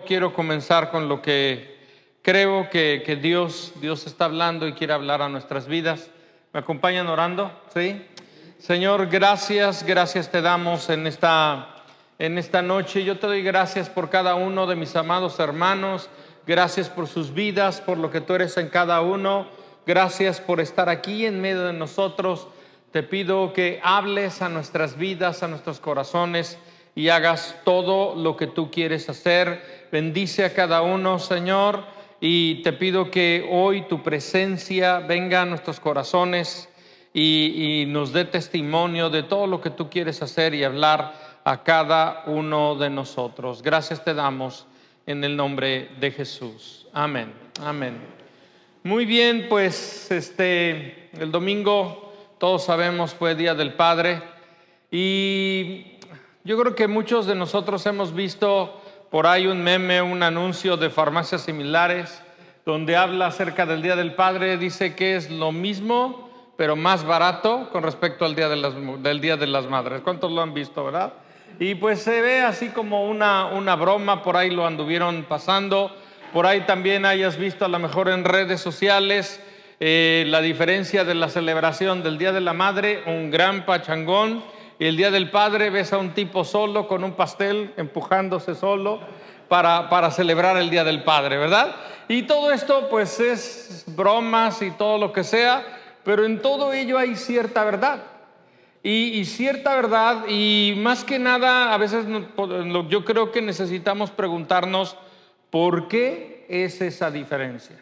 quiero comenzar con lo que creo que Dios está hablando y quiere hablar a nuestras vidas. ¿Me acompañan orando? ¿Sí? Señor, gracias te damos en esta noche. Yo te doy gracias por cada uno de mis amados hermanos. Gracias por sus vidas, por lo que tú eres en cada uno. Gracias por estar aquí en medio de nosotros. Te pido que hables a nuestras vidas, a nuestros corazones, y hagas todo lo que tú quieres hacer. Bendice a cada uno, Señor, y te pido que hoy tu presencia venga a nuestros corazones y nos dé testimonio de todo lo que tú quieres hacer y hablar a cada uno de nosotros. Gracias te damos en el nombre de Jesús. Amén. Amén. Muy bien, pues el domingo, todos sabemos, fue Día del Padre, y yo creo que muchos de nosotros hemos visto por ahí un meme, un anuncio de farmacias similares, donde habla acerca del Día del Padre. Dice que es lo mismo, pero más barato con respecto al del Día de las Madres. ¿Cuántos lo han visto, verdad? Y pues se ve así como una broma, por ahí lo anduvieron pasando. Por ahí también hayas visto a lo mejor en redes sociales la diferencia de la celebración del Día de la Madre, un gran pachangón, y el Día del Padre ves a un tipo solo con un pastel empujándose solo para celebrar el Día del Padre, ¿verdad? Y todo esto pues es bromas y todo lo que sea, pero en todo ello hay cierta verdad. Y cierta verdad, y más que nada a veces yo creo que necesitamos preguntarnos ¿por qué es esa diferencia?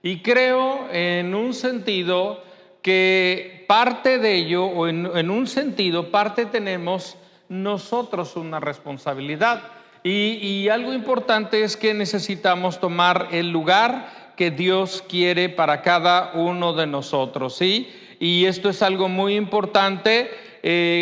Y creo en un sentido que parte de ello, o en un sentido, parte tenemos nosotros una responsabilidad. Y algo importante es que necesitamos tomar el lugar que Dios quiere para cada uno de nosotros, ¿sí? Y esto es algo muy importante.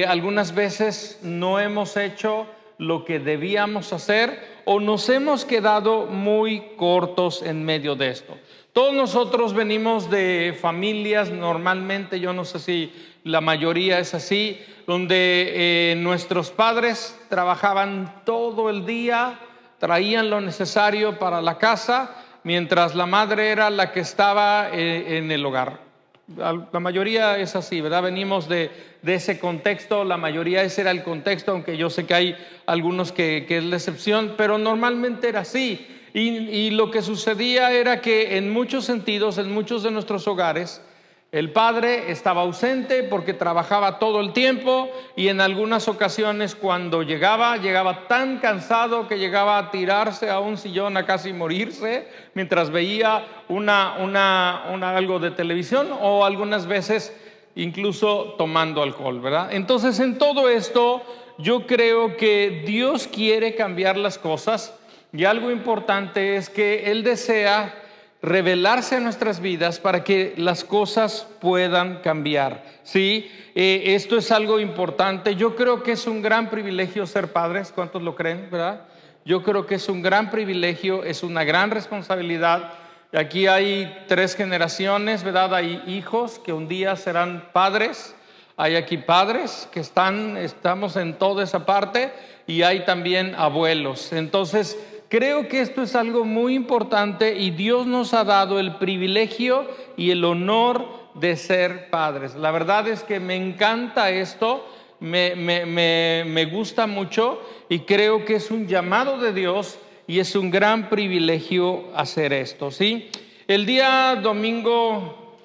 Algunas veces no hemos hecho lo que debíamos hacer, o nos hemos quedado muy cortos en medio de esto. Todos nosotros venimos de familias, normalmente, yo no sé si la mayoría es así, donde nuestros padres trabajaban todo el día, traían lo necesario para la casa, mientras la madre era la que estaba en el hogar. La mayoría es así, ¿verdad? Venimos de ese contexto, la mayoría ese era el contexto, aunque yo sé que hay algunos que es la excepción, pero normalmente era así. Y lo que sucedía era que en muchos sentidos, en muchos de nuestros hogares, el padre estaba ausente porque trabajaba todo el tiempo, y en algunas ocasiones cuando llegaba tan cansado que llegaba a tirarse a un sillón a casi morirse mientras veía algo de televisión, o algunas veces incluso tomando alcohol, ¿verdad? Entonces, en todo esto yo creo que Dios quiere cambiar las cosas, y algo importante es que Él desea revelarse a nuestras vidas para que las cosas puedan cambiar, ¿sí? Esto es algo importante. Yo creo que es un gran privilegio ser padres. ¿Cuántos lo creen, verdad? Yo creo que es un gran privilegio, es una gran responsabilidad. Aquí hay 3 generaciones, ¿verdad? Hay hijos que un día serán padres, hay aquí padres que estamos en toda esa parte, y hay también abuelos. Entonces, creo que esto es algo muy importante, y Dios nos ha dado el privilegio y el honor de ser padres. La verdad es que me encanta esto, me gusta mucho, y creo que es un llamado de Dios y es un gran privilegio hacer esto, ¿sí? El día domingo,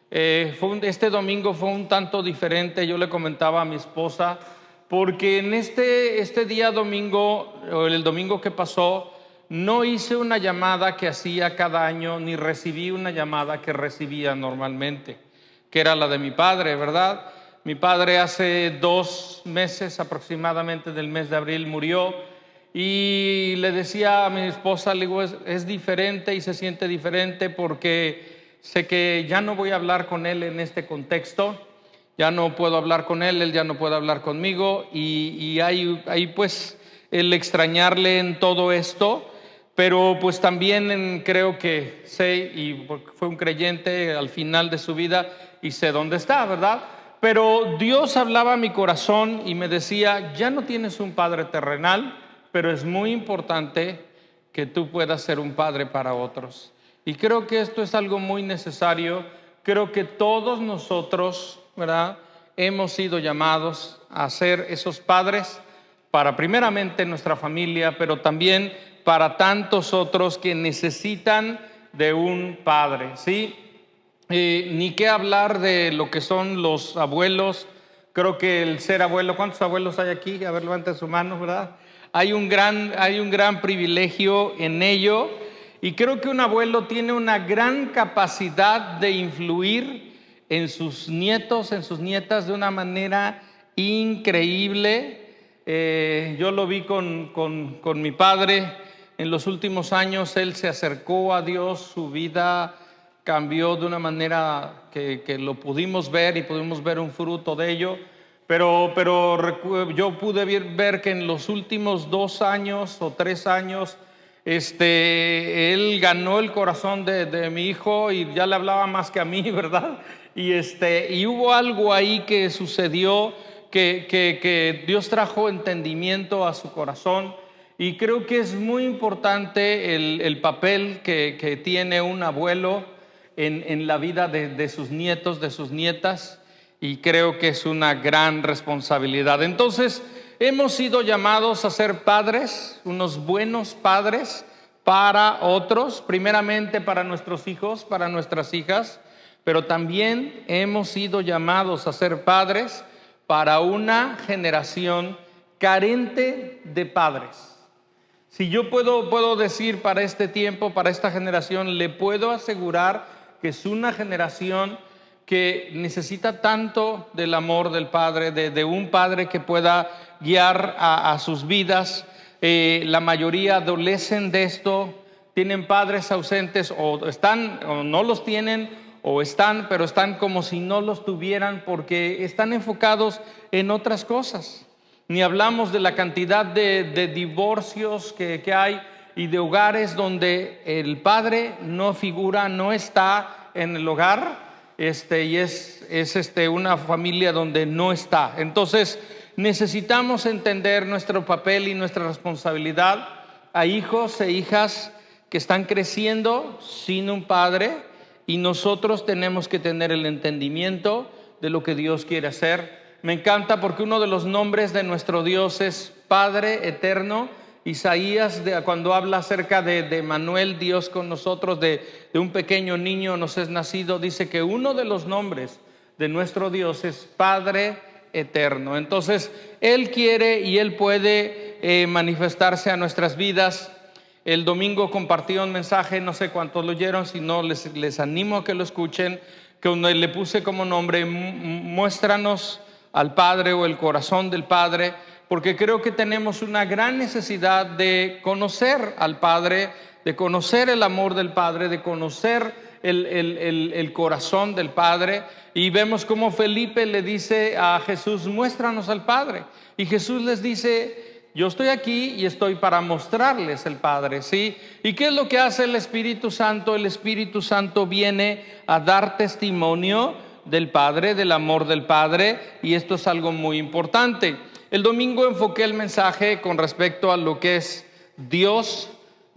este domingo fue un tanto diferente. Yo le comentaba a mi esposa, porque en este día domingo, o el domingo que pasó, no hice una llamada que hacía cada año, ni recibí una llamada que recibía normalmente, que era la de mi padre, ¿verdad? Mi padre hace 2 meses aproximadamente, del mes de abril, murió, y le decía a mi esposa, le digo, es diferente, y se siente diferente porque sé que ya no voy a hablar con él en este contexto, ya no puedo hablar con él, él ya no puede hablar conmigo, y hay pues el extrañarle en todo esto. Pero pues también creo que sé, y fue un creyente al final de su vida, y sé dónde está, ¿verdad? Pero Dios hablaba a mi corazón y me decía, ya no tienes un padre terrenal, pero es muy importante que tú puedas ser un padre para otros. Y creo que esto es algo muy necesario. Creo que todos nosotros, ¿verdad?, hemos sido llamados a ser esos padres para primeramente nuestra familia, pero también para tantos otros que necesitan de un padre, ¿sí? Ni qué hablar de lo que son los abuelos. Creo que el ser abuelo, ¿cuántos abuelos hay aquí? A ver, levanten su mano, ¿verdad? Hay un gran privilegio en ello, y creo que un abuelo tiene una gran capacidad de influir en sus nietos, en sus nietas, de una manera increíble. Yo lo vi con mi padre. En los últimos años él se acercó a Dios, su vida cambió de una manera que lo pudimos ver, y pudimos ver un fruto de ello. Pero yo pude ver que en los últimos 2 años o 3 años, él ganó el corazón de mi hijo, y ya le hablaba más que a mí, ¿verdad? Y hubo algo ahí que sucedió, que Dios trajo entendimiento a su corazón. Y creo que es muy importante el papel que tiene un abuelo en la vida de sus nietos, de sus nietas, y creo que es una gran responsabilidad. Entonces, hemos sido llamados a ser padres, unos buenos padres para otros, primeramente para nuestros hijos, para nuestras hijas, pero también hemos sido llamados a ser padres para una generación carente de padres. Si yo puedo decir para este tiempo, para esta generación, le puedo asegurar que es una generación que necesita tanto del amor del Padre, de un Padre que pueda guiar a sus vidas. La mayoría adolecen de esto, tienen padres ausentes, o están, o no los tienen, o están, pero están como si no los tuvieran, porque están enfocados en otras cosas. Ni hablamos de la cantidad de divorcios que hay, y de hogares donde el padre no figura, no está en el hogar, y es una familia donde no está. Entonces necesitamos entender nuestro papel y nuestra responsabilidad. Hay hijos e hijas que están creciendo sin un padre, y nosotros tenemos que tener el entendimiento de lo que Dios quiere hacer. Me encanta porque uno de los nombres de nuestro Dios es Padre Eterno. Isaías, cuando habla acerca de Emmanuel, Dios con nosotros, de un pequeño niño nos es nacido, dice que uno de los nombres de nuestro Dios es Padre Eterno. Entonces, Él quiere y Él puede manifestarse a nuestras vidas. El domingo compartí un mensaje, no sé cuántos lo oyeron, si no les animo a que lo escuchen, que le puse como nombre, muéstranos al Padre, o el corazón del Padre, porque creo que tenemos una gran necesidad de conocer al Padre, de conocer el amor del Padre, de conocer el corazón del Padre. Y vemos cómo Felipe le dice a Jesús, muéstranos al Padre, y Jesús les dice, yo estoy aquí y estoy para mostrarles el Padre, ¿sí? ¿Y qué es lo que hace el Espíritu Santo? El Espíritu Santo viene a dar testimonio del Padre, del amor del Padre, y esto es algo muy importante. El domingo enfoqué el mensaje con respecto a lo que es Dios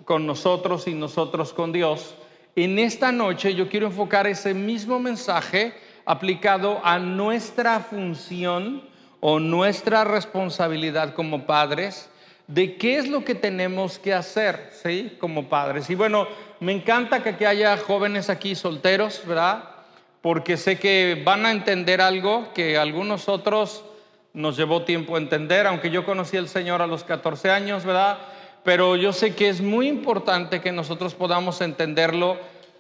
con nosotros y nosotros con Dios. En esta noche yo quiero enfocar ese mismo mensaje aplicado a nuestra función o nuestra responsabilidad como padres, de qué es lo que tenemos que hacer, ¿sí?, como padres. Y bueno, me encanta que haya jóvenes aquí solteros, ¿verdad?, porque sé que van a entender algo que a algunos otros nos llevó tiempo entender, aunque yo conocí al Señor a los 14 años, ¿verdad? Pero yo sé que es muy importante que nosotros podamos entenderlo,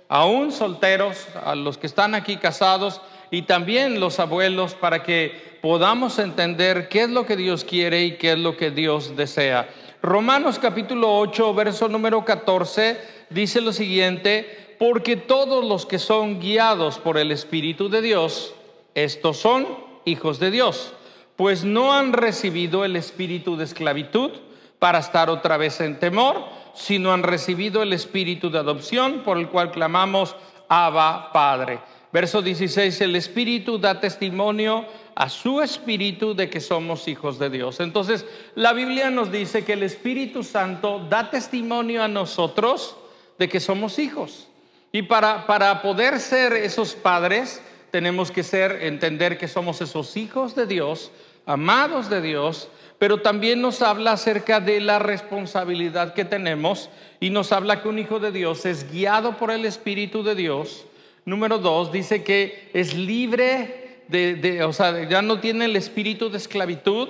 aún solteros, a los que están aquí casados, y también los abuelos, para que podamos entender qué es lo que Dios quiere y qué es lo que Dios desea. Romanos capítulo 8, verso número 14, dice lo siguiente: porque todos los que son guiados por el Espíritu de Dios, estos son hijos de Dios, pues no han recibido el espíritu de esclavitud para estar otra vez en temor, sino han recibido el espíritu de adopción, por el cual clamamos, Abba, Padre. Verso 16, el Espíritu da testimonio a su espíritu de que somos hijos de Dios. Entonces, la Biblia nos dice que el Espíritu Santo da testimonio a nosotros de que somos hijos. Y para poder ser esos padres, tenemos que entender que somos esos hijos de Dios, amados de Dios, pero también nos habla acerca de la responsabilidad que tenemos y nos habla que un hijo de Dios es guiado por el Espíritu de Dios. Número 2, dice que es libre o sea, ya no tiene el espíritu de esclavitud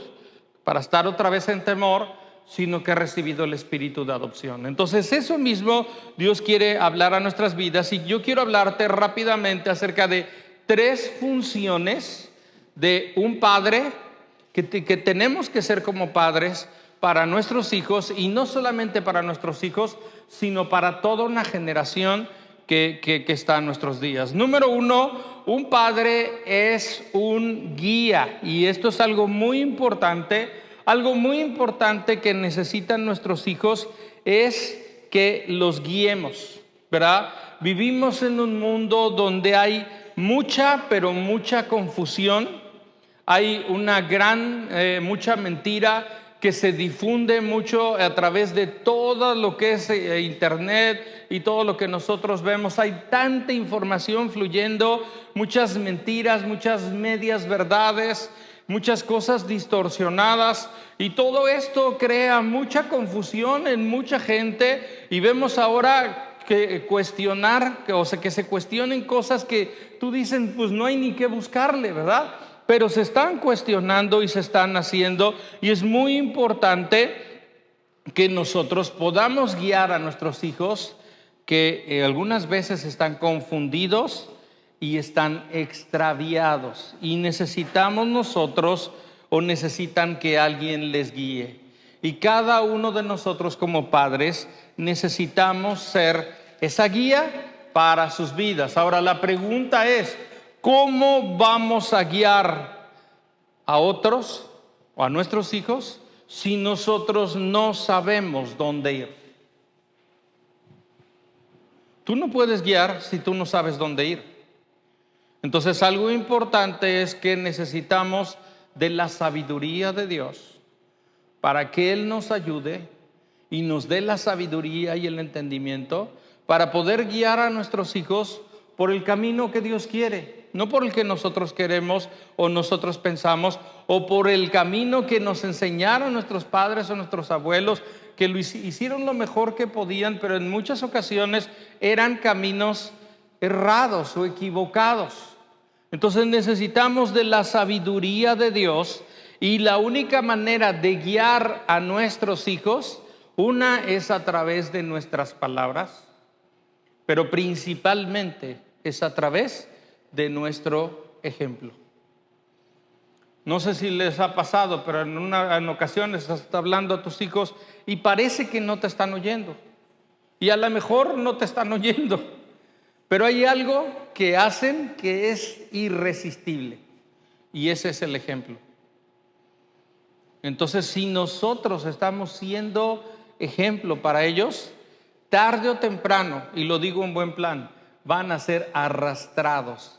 para estar otra vez en temor, sino que ha recibido el espíritu de adopción. Entonces, eso mismo Dios quiere hablar a nuestras vidas, y yo quiero hablarte rápidamente acerca de 3 funciones de un padre que tenemos que ser como padres para nuestros hijos, y no solamente para nuestros hijos, sino para toda una generación que está en nuestros días. Número 1, un padre es un guía, y esto es algo muy importante que necesitan nuestros hijos, es que los guiemos, ¿verdad? Vivimos en un mundo donde hay mucha confusión, hay una mucha mentira que se difunde mucho a través de todo lo que es internet y todo lo que nosotros vemos. Hay tanta información fluyendo, muchas mentiras, muchas medias verdades, muchas cosas distorsionadas, y todo esto crea mucha confusión en mucha gente. Y vemos ahora que que se cuestionen cosas que tú dices, pues no hay ni qué buscarle, ¿verdad? Pero se están cuestionando y se están haciendo, y es muy importante que nosotros podamos guiar a nuestros hijos, que algunas veces están confundidos y están extraviados, y necesitamos nosotros, o necesitan que alguien les guíe. Y cada uno de nosotros como padres necesitamos ser esa guía para sus vidas. Ahora, la pregunta es, ¿cómo vamos a guiar a otros o a nuestros hijos si nosotros no sabemos dónde ir? Tú no puedes guiar si tú no sabes dónde ir. Entonces, algo importante es que necesitamos de la sabiduría de Dios para que Él nos ayude y nos dé la sabiduría y el entendimiento para poder guiar a nuestros hijos por el camino que Dios quiere, no por el que nosotros queremos o nosotros pensamos, o por el camino que nos enseñaron nuestros padres o nuestros abuelos, que hicieron lo mejor que podían, pero en muchas ocasiones eran caminos errados o equivocados. Entonces necesitamos de la sabiduría de Dios, y la única manera de guiar a nuestros hijos, una es a través de nuestras palabras, pero principalmente es a través de nuestro ejemplo. No sé si les ha pasado, pero en ocasiones estás hablando a tus hijos y parece que no te están oyendo, y a lo mejor no te están oyendo, pero hay algo que hacen que es irresistible, y ese es el ejemplo. Entonces, si nosotros estamos siendo ejemplo para ellos, tarde o temprano, y lo digo en buen plan, van a ser arrastrados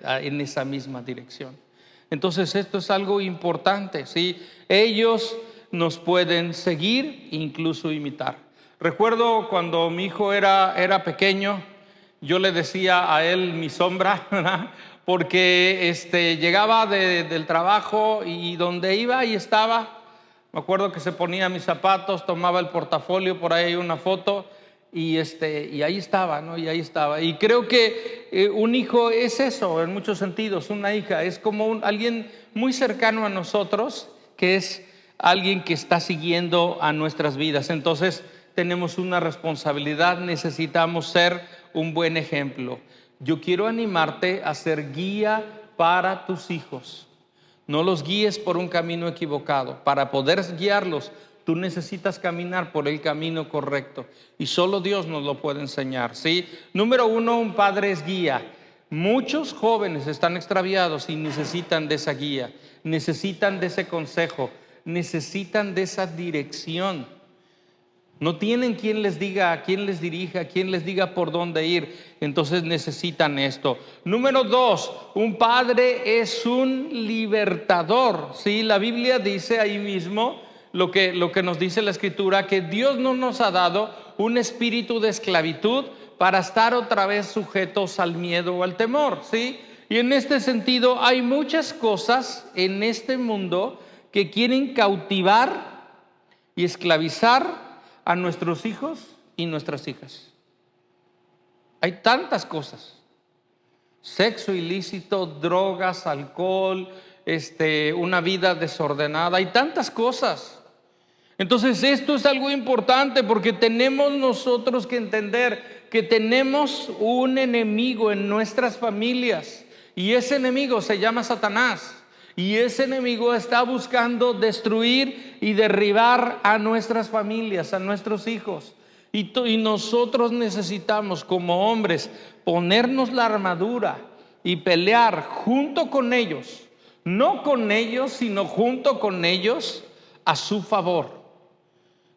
en esa misma dirección. Entonces, esto es algo importante, ¿sí? Ellos nos pueden seguir, incluso imitar. Recuerdo cuando mi hijo era pequeño, yo le decía a él mi sombra, ¿verdad? Porque llegaba del trabajo, y donde iba ahí estaba. Me acuerdo que se ponía mis zapatos, tomaba el portafolio, por ahí hay una foto, y ahí estaba, ¿no? Y ahí estaba. Y creo que un hijo es eso en muchos sentidos. Una hija es como alguien muy cercano a nosotros, que es alguien que está siguiendo a nuestras vidas. Entonces tenemos una responsabilidad, necesitamos ser un buen ejemplo. Yo quiero animarte a ser guía para tus hijos. No los guíes por un camino equivocado. Para poder guiarlos, tú necesitas caminar por el camino correcto, y solo Dios nos lo puede enseñar, ¿sí? Número 1, un padre es guía. Muchos jóvenes están extraviados y necesitan de esa guía, necesitan de ese consejo, necesitan de esa dirección. No tienen quien les diga, quien les dirija, quien les diga por dónde ir. Entonces necesitan esto. Número 2, un padre es un libertador. Sí, la Biblia dice ahí mismo lo que nos dice la Escritura, que Dios no nos ha dado un espíritu de esclavitud para estar otra vez sujetos al miedo o al temor. Sí, y en este sentido hay muchas cosas en este mundo que quieren cautivar y esclavizar a nuestros hijos y nuestras hijas. Hay tantas cosas: sexo ilícito, drogas, alcohol, una vida desordenada. Hay tantas cosas. Entonces esto es algo importante, porque tenemos nosotros que entender que tenemos un enemigo en nuestras familias, y ese enemigo se llama Satanás. Y ese enemigo está buscando destruir y derribar a nuestras familias, a nuestros hijos. Y nosotros necesitamos, como hombres, ponernos la armadura y pelear junto con ellos. No con ellos, sino junto con ellos, a su favor.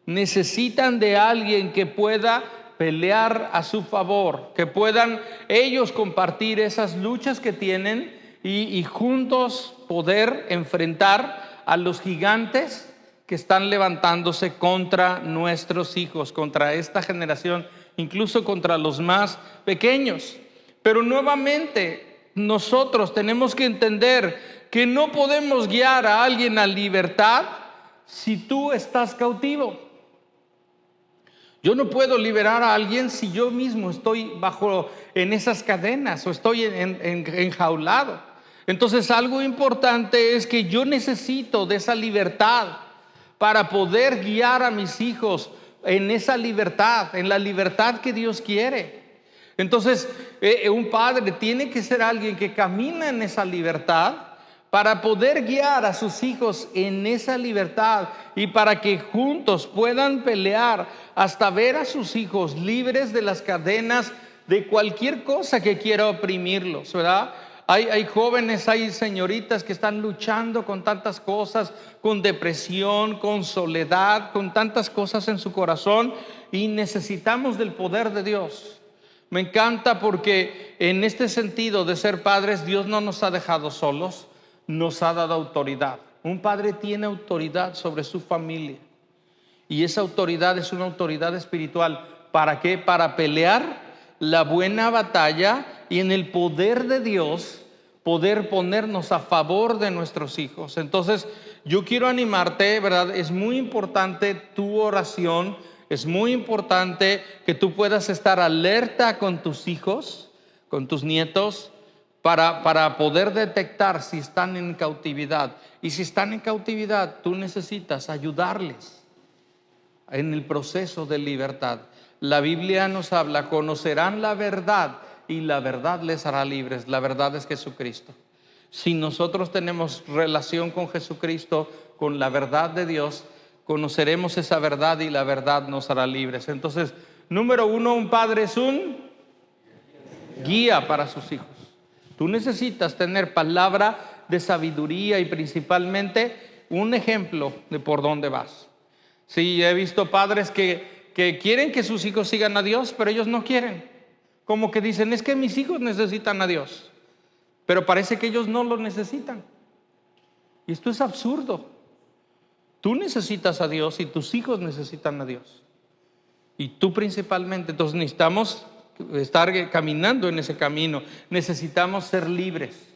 Necesitan de alguien que pueda pelear a su favor, que puedan ellos compartir esas luchas que tienen y juntos poder enfrentar a los gigantes que están levantándose contra nuestros hijos, contra esta generación, incluso contra los más pequeños. Pero nuevamente nosotros tenemos que entender que no podemos guiar a alguien a libertad si tú estás cautivo. Yo no puedo liberar a alguien si yo mismo estoy en esas cadenas o estoy enjaulado. Entonces algo importante es que yo necesito de esa libertad para poder guiar a mis hijos en esa libertad, en la libertad que Dios quiere. Entonces un padre tiene que ser alguien que camina en esa libertad para poder guiar a sus hijos en esa libertad, y para que juntos puedan pelear hasta ver a sus hijos libres de las cadenas de cualquier cosa que quiera oprimirlos, ¿verdad? Hay jóvenes, hay señoritas que están luchando con tantas cosas, con depresión, con soledad, con tantas cosas en su corazón, y necesitamos del poder de Dios. Me encanta porque en este sentido de ser padres, Dios no nos ha dejado solos, nos ha dado autoridad. Un padre tiene autoridad sobre su familia, y esa autoridad es una autoridad espiritual. ¿Para qué? Para pelear la buena batalla y en el poder de Dios poder ponernos a favor de nuestros hijos. Entonces yo quiero animarte, ¿verdad? Es muy importante tu oración, es muy importante que tú puedas estar alerta con tus hijos, con tus nietos, para poder detectar si están en cautividad. Y si están en cautividad, tú necesitas ayudarles en el proceso de libertad. La Biblia nos habla: conocerán la verdad y la verdad les hará libres. La verdad es Jesucristo. Si nosotros tenemos relación con Jesucristo, con la verdad de Dios, conoceremos esa verdad y la verdad nos hará libres. Entonces, número 1, un padre es un guía para sus hijos. Tú necesitas tener palabra de sabiduría y principalmente un ejemplo de por dónde vas. Sí, he visto padres que quieren que sus hijos sigan a Dios, pero ellos no quieren. Como que dicen: es que mis hijos necesitan a Dios, pero parece que ellos no lo necesitan. Y esto es absurdo. Tú necesitas a Dios y tus hijos necesitan a Dios. Y tú principalmente. Entonces necesitamos estar caminando en ese camino. Necesitamos ser libres.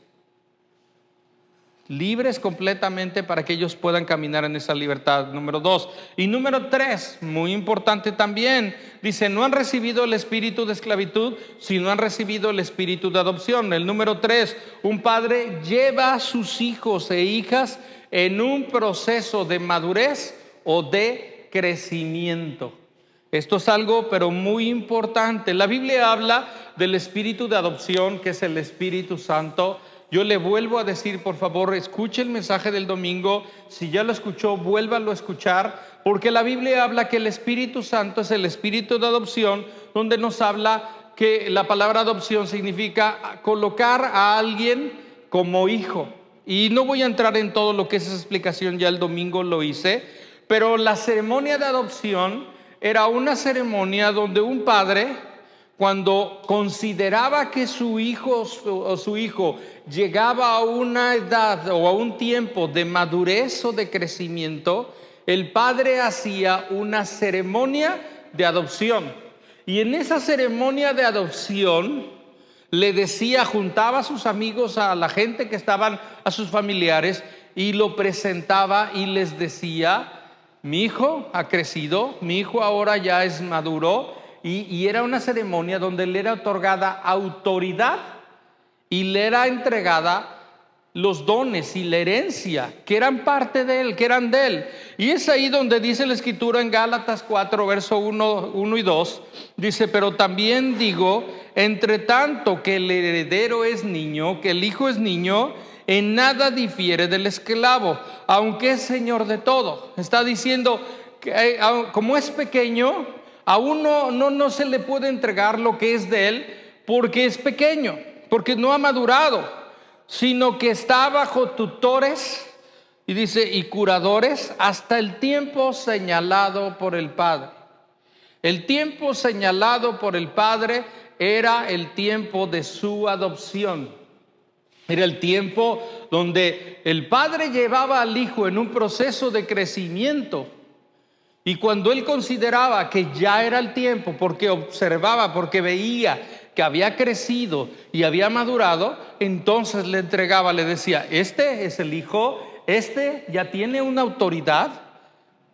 Libres completamente para que ellos puedan caminar en esa libertad. Número 2. Y número 3, muy importante también, dice: no han recibido el espíritu de esclavitud, sino han recibido el espíritu de adopción. El número 3, un padre lleva a sus hijos e hijas en un proceso de madurez o de crecimiento. Esto es algo pero muy importante. La Biblia habla del espíritu de adopción, que es el Espíritu Santo. Yo le vuelvo a decir, por favor, escuche el mensaje del domingo. Si ya lo escuchó, vuélvalo a escuchar, porque la Biblia habla que el Espíritu Santo es el espíritu de adopción, donde nos habla que la palabra adopción significa colocar a alguien como hijo. Y no voy a entrar en todo lo que es esa explicación, ya el domingo lo hice, pero la ceremonia de adopción era una ceremonia donde un padre, cuando consideraba que su hijo o su hijo llegaba a una edad o a un tiempo de madurez o de crecimiento, el padre hacía una ceremonia de adopción. Y en esa ceremonia de adopción le decía, juntaba a sus amigos, a la gente que estaban, a sus familiares, y lo presentaba y les decía: mi hijo ha crecido, mi hijo ahora ya es maduro. Y era una ceremonia donde le era otorgada autoridad y le era entregada los dones y la herencia que eran parte de él, que eran de él. Y es ahí donde dice la Escritura en Gálatas 4, verso 1 y 2, dice: pero también digo, entre tanto que el heredero es niño, que el hijo es niño, en nada difiere del esclavo, aunque es señor de todo. Está diciendo que como es pequeño, aún no se le puede entregar lo que es de él, porque es pequeño, porque no ha madurado, sino que está bajo tutores, y dice, y curadores, hasta el tiempo señalado por el Padre. El tiempo señalado por el Padre era el tiempo de su adopción. Era el tiempo donde el Padre llevaba al Hijo en un proceso de crecimiento. Y cuando él consideraba que ya era el tiempo, porque observaba, porque veía que había crecido y había madurado, entonces le entregaba, le decía: este es el hijo, este ya tiene una autoridad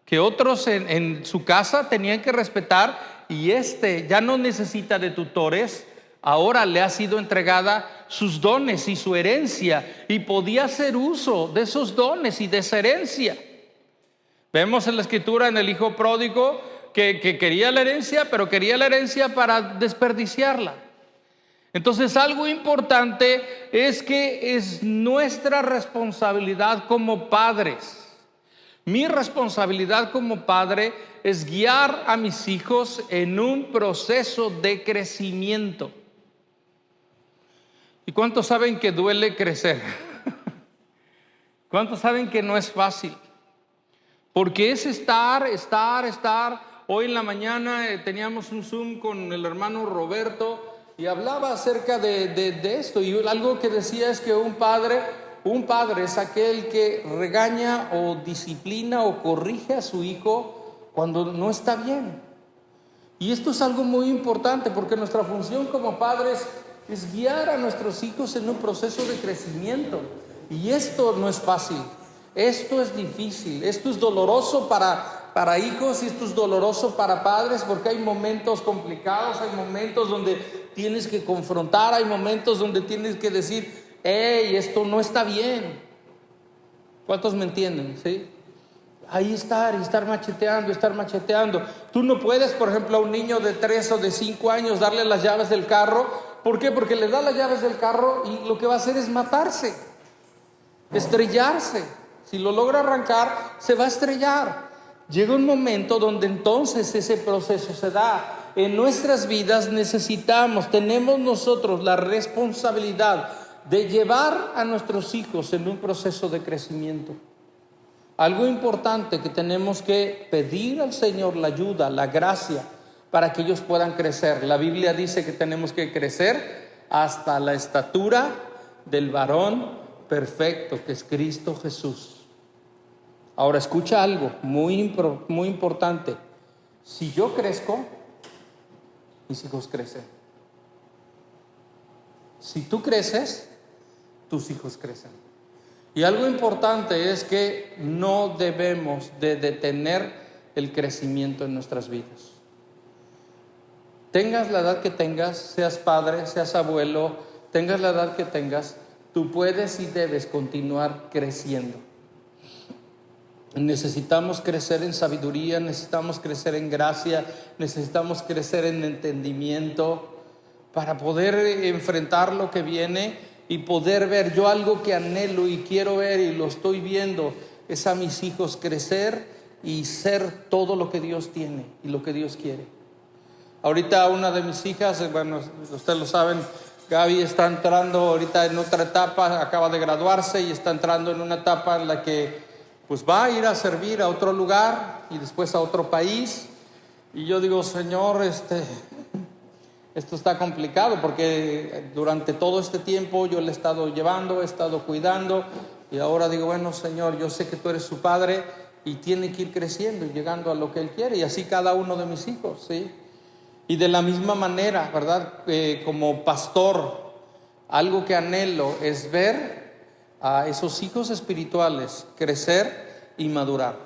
que otros en su casa tenían que respetar, y este ya no necesita de tutores. Ahora le ha sido entregada sus dones y su herencia, y podía hacer uso de esos dones y de esa herencia. Vemos en la Escritura en el hijo pródigo que quería la herencia, pero quería la herencia para desperdiciarla. Entonces, algo importante es que es nuestra responsabilidad como padres. Mi responsabilidad como padre es guiar a mis hijos en un proceso de crecimiento. ¿Y cuántos saben que duele crecer? ¿Cuántos saben que no es fácil? Porque es estar. Hoy en la mañana teníamos un Zoom con el hermano Roberto y hablaba acerca de esto. Y algo que decía es que un padre es aquel que regaña o disciplina o corrige a su hijo cuando no está bien. Y esto es algo muy importante, porque nuestra función como padres es guiar a nuestros hijos en un proceso de crecimiento. Y esto no es fácil. Esto es difícil, esto es doloroso para hijos, y esto es doloroso para padres, porque hay momentos complicados, hay momentos donde tienes que confrontar, hay momentos donde tienes que decir: hey, esto no está bien. ¿Cuántos me entienden? ¿Sí? Ahí estar macheteando. Tú no puedes, por ejemplo, a un niño de 3 o de 5 años darle las llaves del carro. ¿Por qué? Porque le da las llaves del carro y lo que va a hacer es matarse, estrellarse. Si lo logra arrancar, se va a estrellar. Llega un momento donde entonces ese proceso se da. En nuestras vidas tenemos nosotros la responsabilidad de llevar a nuestros hijos en un proceso de crecimiento. Algo importante que tenemos que pedir al Señor: la ayuda, la gracia, para que ellos puedan crecer. La Biblia dice que tenemos que crecer hasta la estatura del varón perfecto, que es Cristo Jesús. Ahora escucha algo muy importante. Si yo crezco, mis hijos crecen. Si tú creces, tus hijos crecen. Y algo importante es que no debemos de detener el crecimiento en nuestras vidas. Tengas la edad que tengas, seas padre, seas abuelo, tengas la edad que tengas, tú puedes y debes continuar creciendo. Necesitamos crecer en sabiduría, necesitamos crecer en gracia, necesitamos crecer en entendimiento para poder enfrentar lo que viene y poder ver. Yo algo que anhelo y quiero ver, y lo estoy viendo, es a mis hijos crecer y ser todo lo que Dios tiene y lo que Dios quiere. Ahorita una de mis hijas, bueno, ustedes lo saben, Gaby está entrando ahorita en otra etapa, acaba de graduarse y está entrando en una etapa en la que pues va a ir a servir a otro lugar y después a otro país. Y yo digo, Señor, esto está complicado porque durante todo este tiempo yo le he estado llevando, he estado cuidando, y ahora digo, bueno, Señor, yo sé que tú eres su padre y tiene que ir creciendo y llegando a lo que Él quiere, y así cada uno de mis hijos, ¿sí? Y de la misma manera, ¿verdad? Como pastor, algo que anhelo es ver a esos hijos espirituales crecer y madurar,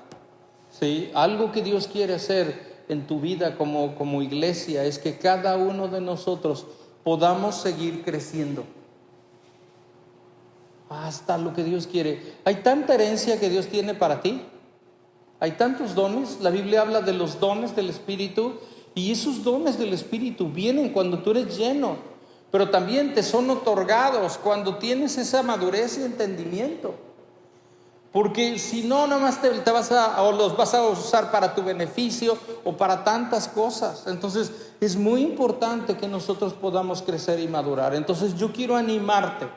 ¿sí? Algo que Dios quiere hacer en tu vida como iglesia es que cada uno de nosotros podamos seguir creciendo hasta lo que Dios quiere. Hay tanta herencia que Dios tiene para ti, hay tantos dones. La Biblia habla de los dones del Espíritu, y esos dones del Espíritu vienen cuando tú eres lleno, pero también te son otorgados cuando tienes esa madurez y entendimiento. Porque si no, nada más o los vas a usar para tu beneficio o para tantas cosas. Entonces es muy importante que nosotros podamos crecer y madurar. Entonces yo quiero animarte.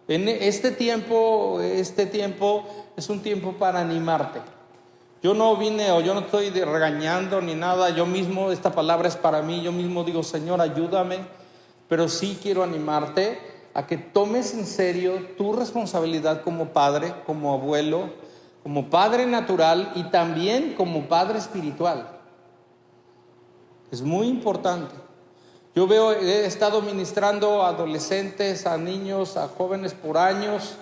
En este tiempo es un tiempo para animarte. Yo no estoy regañando ni nada. Yo mismo, esta palabra es para mí. Yo mismo digo, Señor, ayúdame. Pero sí quiero animarte a que tomes en serio tu responsabilidad como padre, como abuelo, como padre natural y también como padre espiritual. Es muy importante. He estado ministrando a adolescentes, a niños, a jóvenes por años,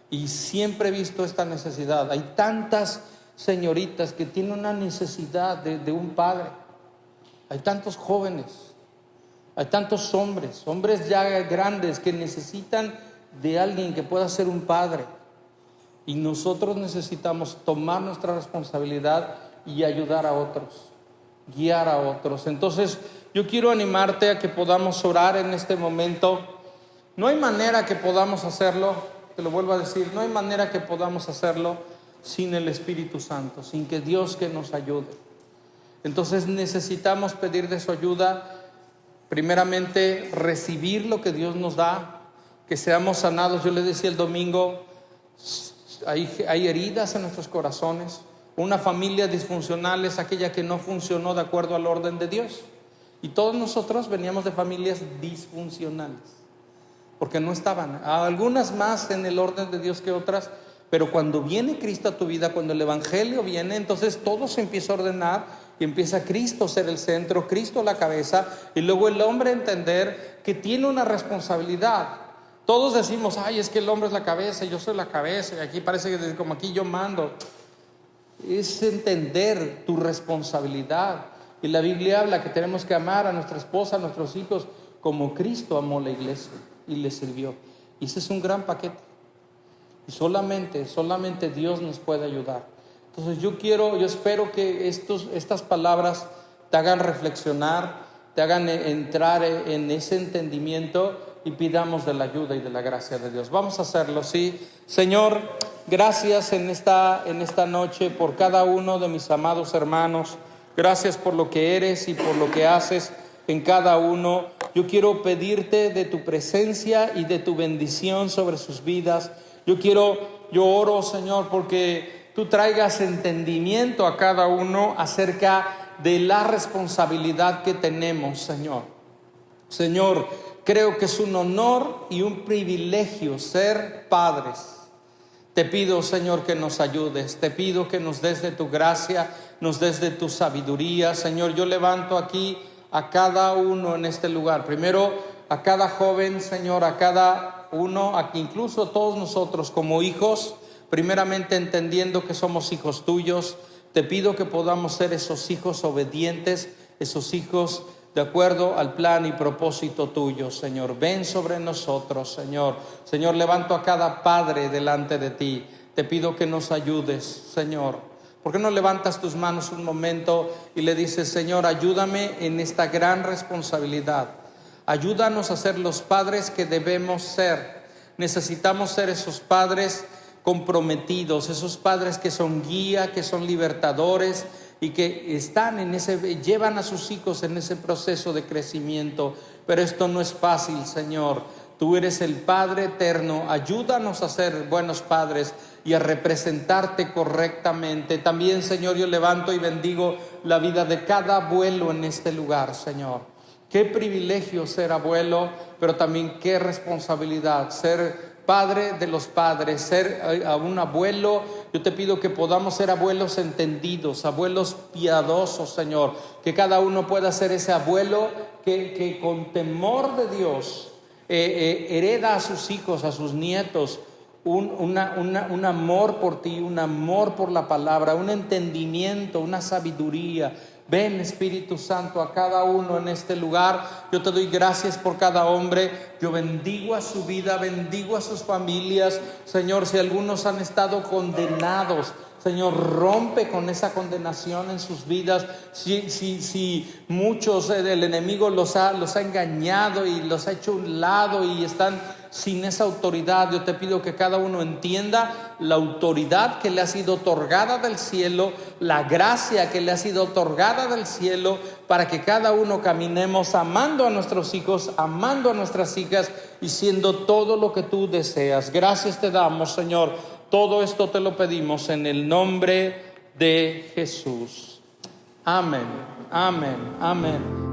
y siempre he visto esta necesidad. Hay tantas señoritas que tienen una necesidad de un padre. Hay tantos jóvenes. Hay tantos hombres ya grandes que necesitan de alguien que pueda ser un padre. Y nosotros necesitamos tomar nuestra responsabilidad y ayudar a otros, guiar a otros. Entonces, yo quiero animarte a que podamos orar en este momento. No hay manera que podamos hacerlo, te lo vuelvo a decir, no hay manera que podamos hacerlo sin el Espíritu Santo, sin que Dios que nos ayude. Entonces necesitamos pedir de su ayuda. Primeramente, recibir lo que Dios nos da, que seamos sanados. Yo le decía el domingo, hay heridas en nuestros corazones. Una familia disfuncional es aquella que no funcionó de acuerdo al orden de Dios. Y todos nosotros veníamos de familias disfuncionales, porque no estaban, algunas más en el orden de Dios que otras. Pero cuando viene Cristo a tu vida, cuando el Evangelio viene, entonces todo se empieza a ordenar. Y empieza Cristo a ser el centro, Cristo la cabeza, y luego el hombre a entender que tiene una responsabilidad. Todos decimos, ay, es que el hombre es la cabeza, yo soy la cabeza, y aquí parece que como aquí yo mando. Es entender tu responsabilidad. Y la Biblia habla que tenemos que amar a nuestra esposa, a nuestros hijos, como Cristo amó la iglesia y le sirvió. Y ese es un gran paquete. Y solamente Dios nos puede ayudar. Entonces yo espero que estas palabras te hagan reflexionar, te hagan entrar en ese entendimiento, y pidamos de la ayuda y de la gracia de Dios. Vamos a hacerlo, ¿sí? Señor, gracias en esta noche por cada uno de mis amados hermanos. Gracias por lo que eres y por lo que haces en cada uno. Yo quiero pedirte de tu presencia y de tu bendición sobre sus vidas. Yo oro, Señor, porque tú traigas entendimiento a cada uno acerca de la responsabilidad que tenemos, Señor. Señor, creo que es un honor y un privilegio ser padres. Te pido, Señor, que nos ayudes. Te pido que nos des de tu gracia, nos des de tu sabiduría. Señor, yo levanto aquí a cada uno en este lugar. Primero, a cada joven, Señor, a cada uno, aquí incluso a todos nosotros como hijos. Primeramente entendiendo que somos hijos tuyos, te pido que podamos ser esos hijos obedientes, esos hijos de acuerdo al plan y propósito tuyo, Señor. Ven sobre nosotros, Señor. Señor, levanto a cada padre delante de ti. Te pido que nos ayudes, Señor. ¿Por qué no levantas tus manos un momento y le dices, Señor, ayúdame en esta gran responsabilidad? Ayúdanos a ser los padres que debemos ser. Necesitamos ser esos padres comprometidos, esos padres que son guía, que son libertadores y que llevan a sus hijos en ese proceso de crecimiento. Pero esto no es fácil, Señor. Tú eres el Padre eterno. Ayúdanos a ser buenos padres y a representarte correctamente. También, Señor, yo levanto y bendigo la vida de cada abuelo en este lugar, Señor. Qué privilegio ser abuelo, pero también qué responsabilidad ser padre de los padres, ser un abuelo. Yo te pido que podamos ser abuelos entendidos, abuelos piadosos, Señor. Que cada uno pueda ser ese abuelo que con temor de Dios hereda a sus hijos, a sus nietos, un amor por ti, un amor por la palabra, un entendimiento, una sabiduría. Ven, Espíritu Santo, a cada uno en este lugar. Yo te doy gracias por cada hombre. Yo bendigo a su vida, bendigo a sus familias. Señor, si algunos han estado condenados, Señor, rompe con esa condenación en sus vidas. Si muchos el enemigo los ha engañado y los ha hecho a un lado y están sin esa autoridad, yo te pido que cada uno entienda la autoridad que le ha sido otorgada del cielo, la gracia que le ha sido otorgada del cielo, para que cada uno caminemos amando a nuestros hijos, amando a nuestras hijas y siendo todo lo que tú deseas. Gracias te damos, Señor. Todo esto te lo pedimos en el nombre de Jesús. Amén, amén, amén.